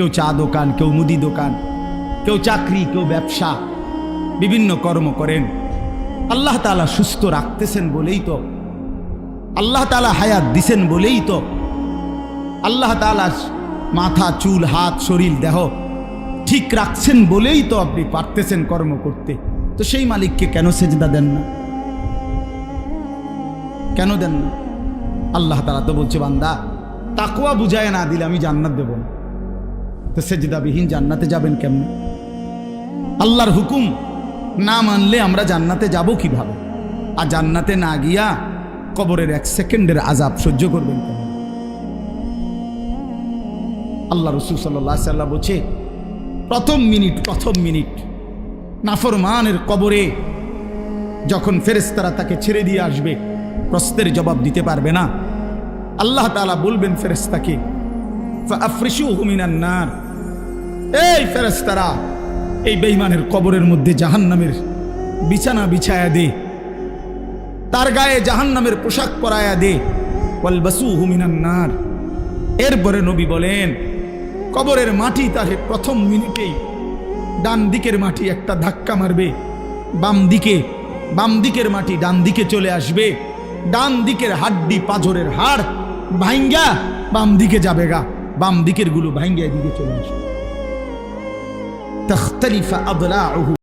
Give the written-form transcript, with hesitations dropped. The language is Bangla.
কেউ চা দোকান, কেউ মুদি দোকান, কেউ চাকরি, কেউ ব্যবসা, বিভিন্ন কর্ম করেন। আল্লাহ তাআলা সুস্থ রাখতেছেন বলেই তো, আল্লাহ তাআলা হায়াত দিছেন বলেই তো, আল্লাহ তাআলা মাথা, চুল, হাত, শরীর, দেহ ঠিক রাখছেন বলেই তো আপনি পারতেছেন কর্ম করতে। তো সেই মালিককে কেন সেজদা দেন না? কেন দেন না? আল্লাহ তাআলা তো বলছে, বান্দা তাকওয়া বুঝায় না দিলে আমি জান্নাত দেব না। তো সেজদাবিহীন জান্নাতে যাবেন কেমন? আল্লাহর হুকুম না মানলে আমরা জান্নাতে যাব কিভাবে? আর জান্নাতে না গিয়া কবরের 1 সেকেন্ডের আযাব সহ্য করবেন কেন? আল্লাহ রাসূল সাল্লাল্লাহু আলাইহি ওয়াসাল্লাম বলছে, প্রথম মিনিট নাফরমানের কবরে যখন ফেরেশতারা তাকে ছেড়ে দিয়ে আসবে, প্রশ্নের জবাব দিতে পারবে না, আল্লাহ তাআলা বলবেন ফেরেশতাকে, ফাআফরিশুহু মিনান নার, এই ফেরেশতারা এই বেঈমানের কবরের মধ্যে জাহান্নামের বিছানা বিছায়া দে, তার গায়ে জাহান্নামের পোশাক পরায়া দে, ওয়ালবাসুহু মিনান নার। এরপরে নবী বলেন, কবরের মাটি তাকে প্রথম মিনিটেই ডান দিকের মাটি একটা ধাক্কা মারবে, বাম দিকের মাটি ডান দিকে চলে আসবে, ডান দিকের হাড্ডি পাঁজরের হাড় ভাঙ্গা বাম দিকে যাবে গা, বাম দিকের গুলো ভাঙ্গা এদিকে চলে আসবে। তাখতালিফা আদলাউহু